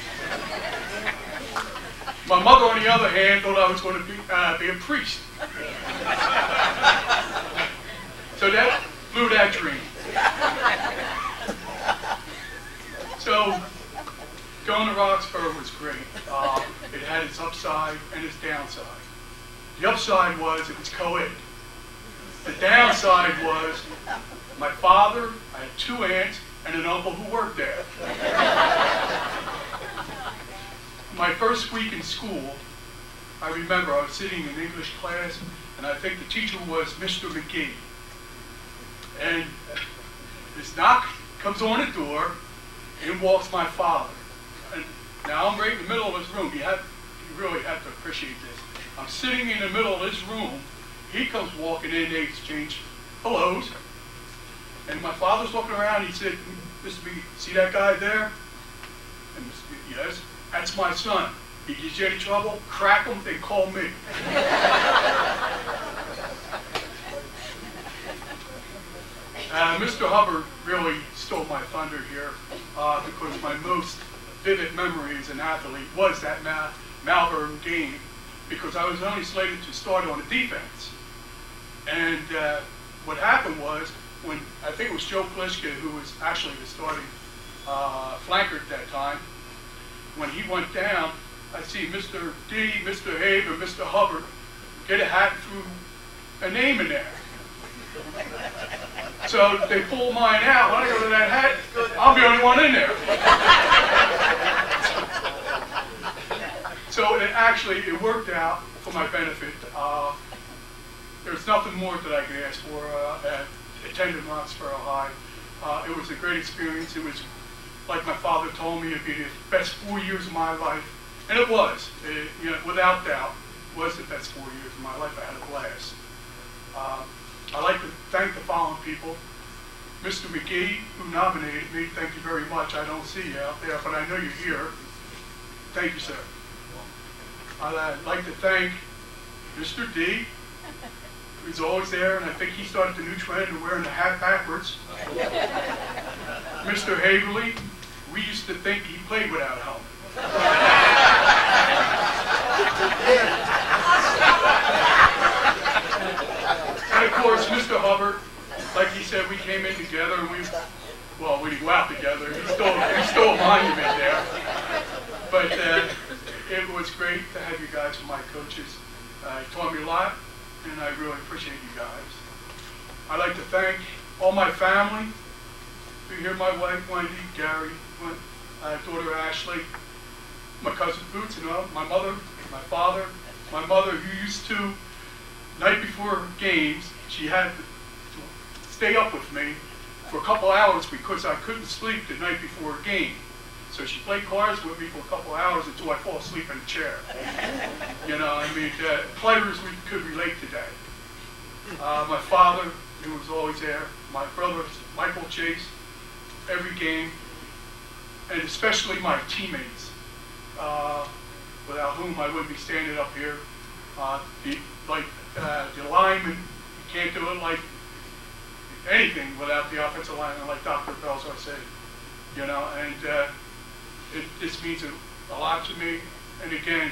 My mother, on the other hand, thought I was going to be a priest. So that blew that dream. So going to Roxborough was great. It had its upside and its downside. The upside was it was co-ed. The downside was my father, I had 2 aunts, and an uncle who worked there. My first week in school, I remember I was sitting in English class, and I think the teacher was Mr. McGee. And this knock comes on the door, in walks my father. And now I'm right in the middle of this room. You really have to appreciate this. I'm sitting in the middle of this room. He comes walking in, they exchange hellos. And my father's looking around, he said, "Mr. McGee, see that guy there?" And yes, that's my son. He gives you any trouble, crack him, they call me. Mr. Hubbard really stole my thunder here because my most vivid memory as an athlete was that Malvern game, because I was only slated to start on the defense. And what happened was, when I think it was Joe Pliska, who was actually the starting flanker at that time, when he went down, I see Mr. D, Mr. Habe, and Mr. Hubbard get a hat and threw a name in there. So they pull mine out. When I go to that hat, I'm the only one in there. So it worked out for my benefit. There's nothing more that I could ask for at attending Roxborough High. It was a great experience. It was, like my father told me, it'd be the best 4 years of my life. And it was. Without doubt, it was the best 4 years of my life. I had a blast. I'd like to thank the following people. Mr. McGee, who nominated me, thank you very much. I don't see you out there, but I know you're here. Thank you, sir. I'd like to thank Mr. D, who's always there, and I think he started the new trend of wearing the hat backwards. Mr. Haverly, we used to think he played without a helmet. And of course, Mr. Hubbard, like he said, we came in together, and we didn't go out together. He stole a monument there. But it was great to have you guys as my coaches. You taught me a lot, and I really appreciate you guys. I'd like to thank all my family. You hear my wife, Wendy, Gary, my daughter, Ashley, my cousin Boots, my mother, my father, my mother, who used to, night before games, she had to stay up with me for a couple hours because I couldn't sleep the night before a game. So she played cards with me for a couple hours until I fall asleep in the chair. Players we could relate today. My father, who was always there. My brother, Michael Chase, every game. And especially my teammates, without whom I wouldn't be standing up here. The linemen, you can't do it like anything without the offensive lineman, like Dr. Belzar said. You know, and this means a lot to me. And again,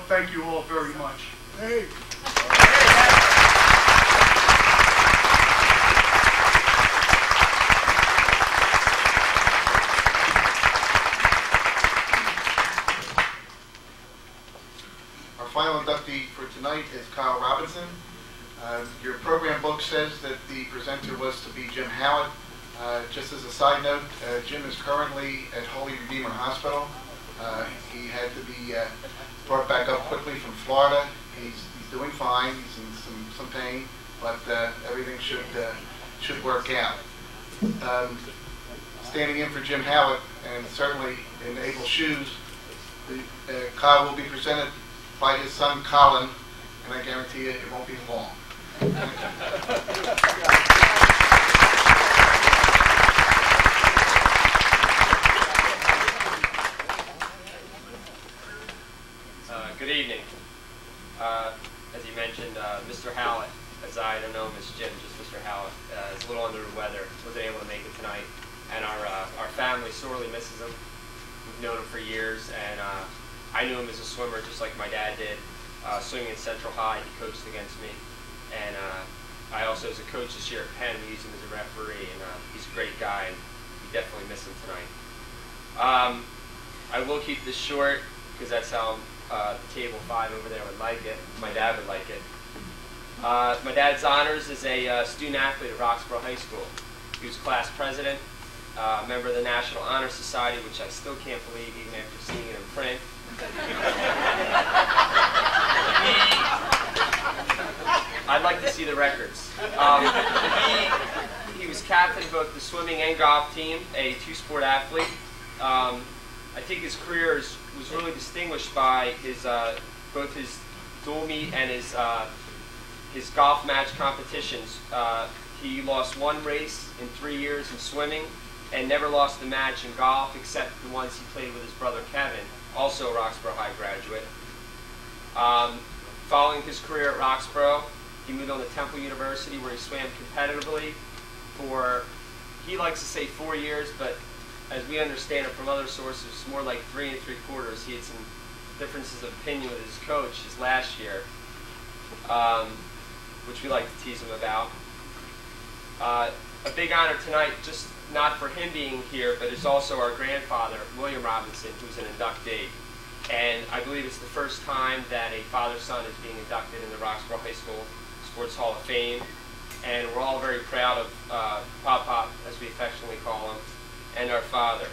thank you all very much. Hey. Our final inductee for tonight is Kyle Robinson. Your program book says that the presenter was to be Jim Howard. Just as a side note, Jim is currently at Holy Redeemer Hospital. He had to be brought back up quickly from Florida. He's doing fine. He's in some pain, but everything should work out. Standing in for Jim Howard, and certainly in able shoes, Kyle will be presented by his son Colin, and I guarantee you it won't be long. Good evening. As you mentioned, Mr. Howlett, as I don't know him as Jim, just Mr. Howlett, is a little under the weather, wasn't able to make it tonight, and our family sorely misses him. We've known him for years, and I knew him as a swimmer just like my dad did. Swimming at Central High, he coached against me, and I also, as a coach this year at Penn, we used him as a referee, and he's a great guy, and we definitely miss him tonight. I will keep this short, because that's how table 5 over there would like it. My dad would like it. My dad's honors is a student athlete at Roxborough High School. He was class president, member of the National Honor Society, which I still can't believe even after seeing it in print. I'd like to see the records. He was captain of both the swimming and golf team, a two-sport athlete. I think his career was really distinguished by both his dual meet and his golf match competitions. He lost one race in 3 years in swimming and never lost a match in golf except the ones he played with his brother Kevin, also a Roxborough High graduate. Following his career at Roxborough, he moved on to Temple University where he swam competitively for, he likes to say 4 years, but as we understand it from other sources, it's more like 3 3/4. He had some differences of opinion with his coach his last year, which we like to tease him about. A big honor tonight, just not for him being here, but it's also our grandfather, William Robinson, who's an inductee. And I believe it's the first time that a father-son is being inducted in the Roxborough High School Sports Hall of Fame. And we're all very proud of Pop-Pop, as we affectionately call him, and our father.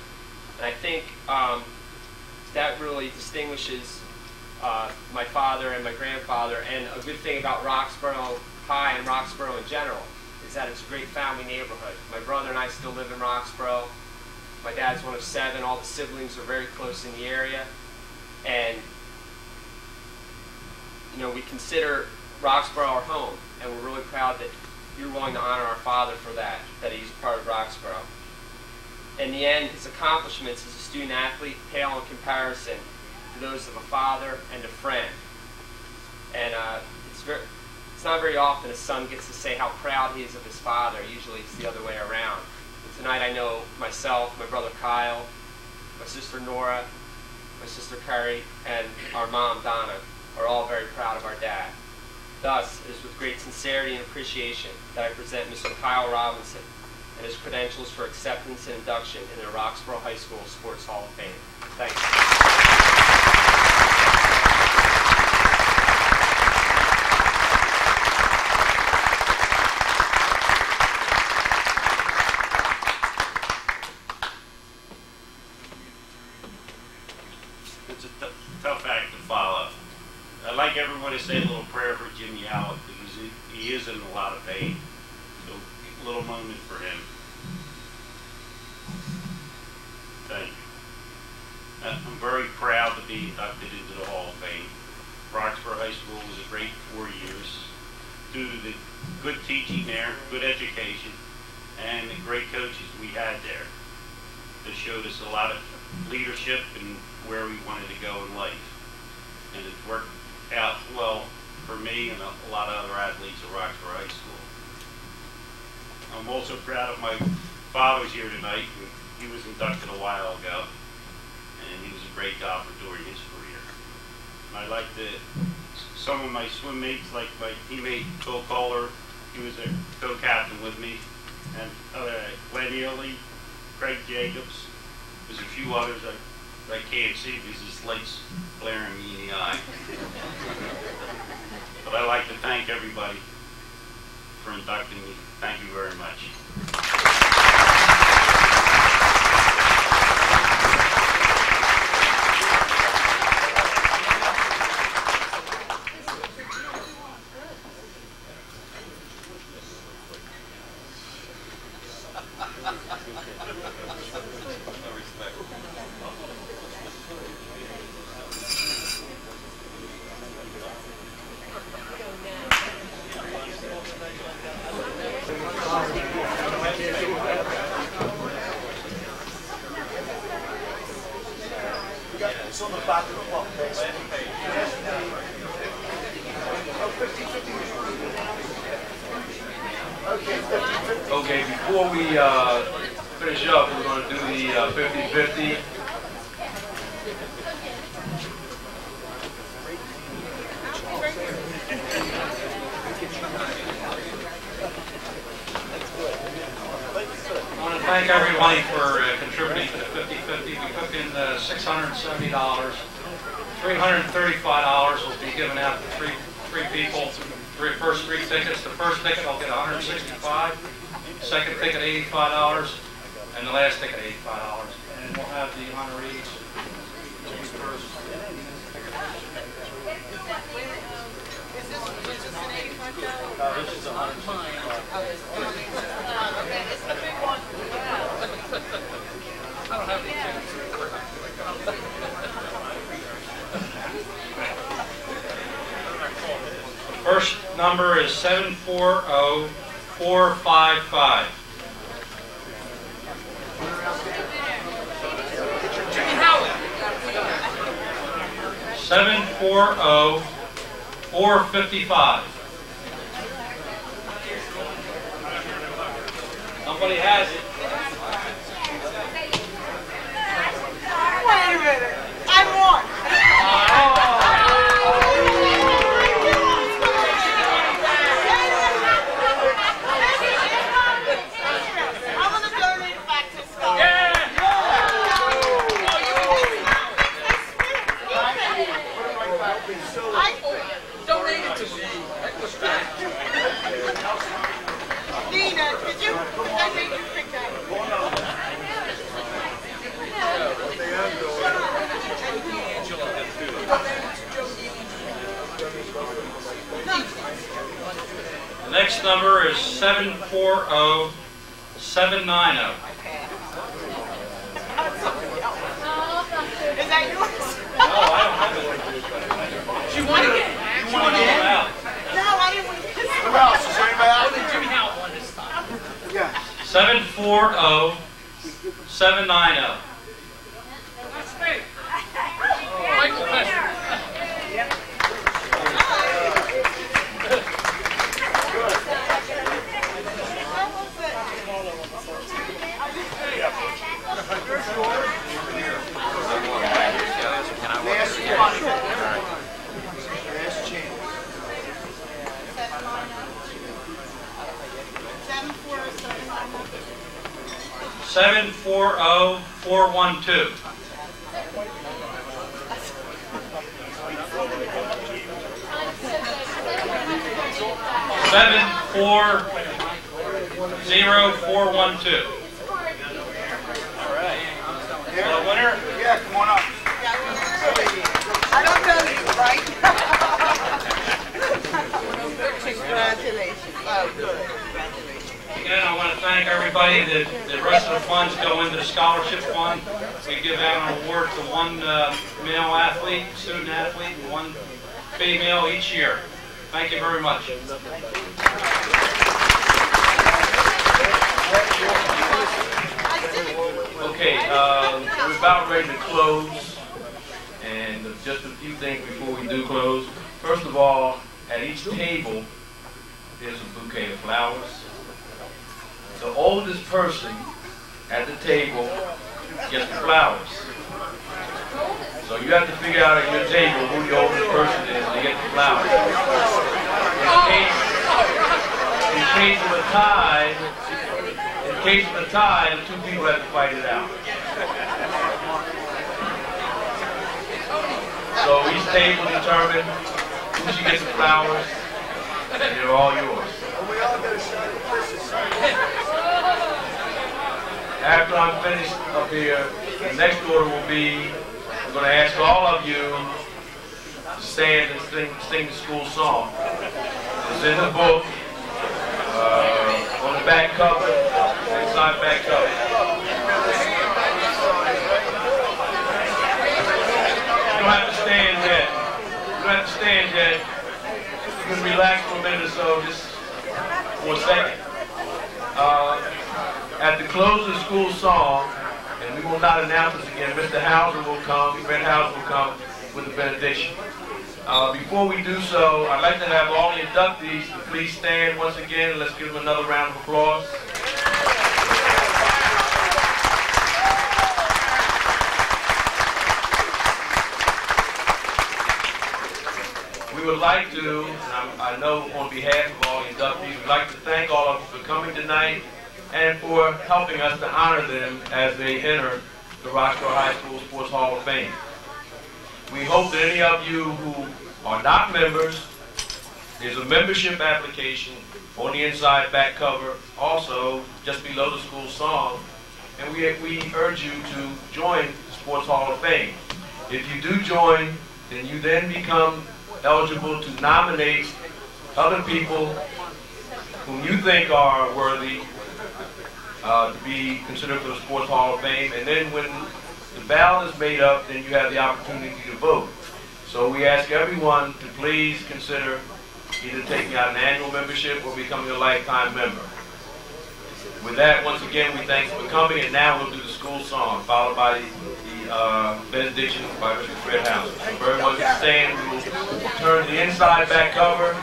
And I think that really distinguishes my father and my grandfather. And a good thing about Roxborough High and Roxborough in general is that it's a great family neighborhood. My brother and I still live in Roxborough. My dad's one of 7. All the siblings are very close in the area. And, you know, we consider Roxborough our home. And we're really proud that you're willing to honor our father for that he's a part of Roxborough. In the end, his accomplishments as a student athlete pale in comparison to those of a father and a friend. And it's not very often a son gets to say how proud he is of his father. Usually it's the other way around. And tonight I know myself, my brother Kyle, my sister Nora, my sister Carrie, and our mom Donna are all very proud of our dad. Thus, it is with great sincerity and appreciation that I present Mr. Kyle Robinson and his credentials for acceptance and induction in the Roxborough High School Sports Hall of Fame. Thank you. It's a tough act to follow. I'd like everyone to say a little prayer for Jimmy Howlett because he is in a lot of pain. So a little moment for him. Thank you. I'm very proud to be inducted into the Hall of Fame. Roxborough High School was a great 4 years. due to the good teaching there, good education, and the great coaches we had there that showed us a lot of leadership and where we wanted to go in life. And it's worked out well for me and a lot of other athletes at Roxborough High School. I'm also proud of my father's here tonight. He was inducted a while ago, and he was a great golfer during his career. And I like some of my swim mates, like my teammate Bill Kohler, he was a co-captain with me, and Glenn Ely, Craig Jacobs. There's a few others I can't see because this light's glaring me in the eye. But I'd like to thank everybody for inducting me. Thank you very much. It's on the back of the clock, Okay, before we finish up, we're going to do the 50-50. I want to thank everybody for contributing to the 50-50. We took in $670. $335 will be given out to three people. First three tickets. The first ticket will get $165. Second ticket $85, and the last ticket $85. And we'll have the honorees. First. This is $165. Okay, it's the big one. I don't have any tickets. First number is 740455. Jimmy Howard. 740455. Somebody has it. Wait a minute. I won. I'm going to donate it back to Scott. I donated to me. Nina, did you? I think you picked that. The next number is 740790. Is that yours? No, I don't have it. She won again. You want to go out? No, I didn't want to kiss her. Who else? Is anybody out? Jimmy Howard won this time. Yeah. 740790. That's me. Michael Pester. Last chance. 740412. 740412. All right. The winner? Yeah, come on up. I don't know you, right? Congratulations. Oh, good. Congratulations. Again, I want to thank everybody. The rest of the funds go into the scholarship fund. We give out an award to one male athlete, student athlete, and one female each year. Thank you very much. Okay, we're about ready to close, and just a few things before we do close. First of all, at each table, there's a bouquet of flowers. The oldest person at the table gets the flowers. So you have to figure out at your table who the oldest person is to get the flowers. In case of a tie, the two people have to fight it out. So each table determines who should get the flowers, and they're all yours. After I'm finished up here, the next order will be, I'm going to ask all of you to stand and sing the school song. It's in the book, on the back cover, inside back cover. You don't have to stand yet. You don't have to stand yet. You can relax for a minute or so, just for a second. At the close of the school song, and we will not announce this again, Mr. Hauser will come, Fred Hauser will come with the benediction. Before we do so, I'd like to have all the inductees to please stand once again. Let's give them another round of applause. We would like to, and I know on behalf of all the inductees, we'd like to thank all of you for coming tonight and for helping us to honor them as they enter the Roxborough High School Sports Hall of Fame. We hope that any of you who are not members, there's a membership application on the inside back cover, also just below the school song, and we urge you to join the Sports Hall of Fame. If you do join, then you then become eligible to nominate other people whom you think are worthy to be considered for the Sports Hall of Fame, and then when the ballot is made up, then you have the opportunity to vote. So we ask everyone to please consider either taking out an annual membership or becoming a lifetime member. With that, once again, we thank you for coming, and now we'll do the school song, followed by the benediction by Mr. Fred Hauser. So for everyone to stand, we will turn the inside back cover,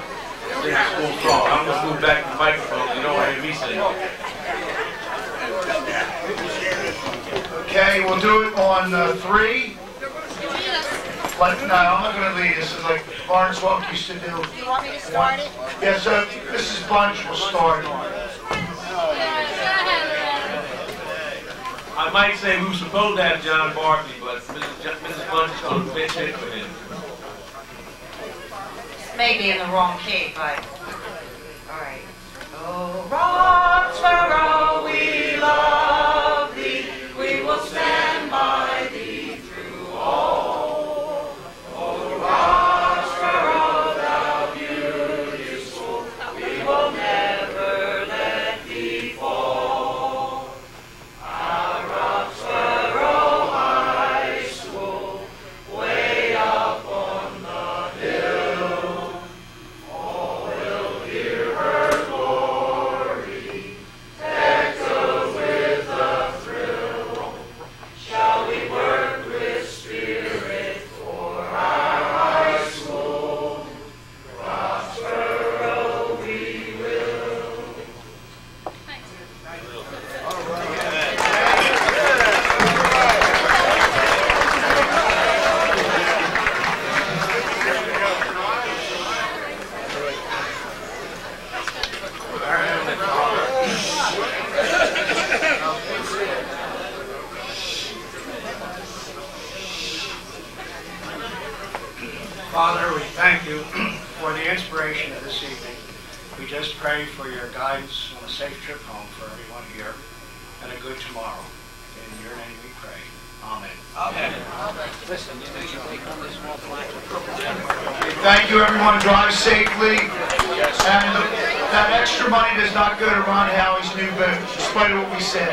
sing the school song. I'm going to move back to the microphone so you don't hear me sing. Okay, we'll do it on 3. Like, no, I'm not going to lead. This is like Barnes Walk used to do. Do you want me to start it? Yeah, so Mrs. Bunch will start. I might say we were supposed to have John Barkley, but Mrs. Bunch is going to pitch hit for him. Maybe in the wrong key, but all right. Oh, Roxborough, we love thee. We will stand by thee through all. Oh, Roxborough, thou beautiful, we will never let thee fall. Our Roxborough High School, way up on the hill, all will hear her glory, echoed with a thrill. Shall we work with spirit for our high school? Roxborough we will. Father, we thank you for the inspiration of this evening. We just pray for your guidance on a safe trip home for everyone here and a good tomorrow. In your name we pray. Amen. Amen. Listen, you think you'll become this small flag? Thank you, everyone. Drive safely. And that extra money does not go to Ron Howie's new boat, despite what we said.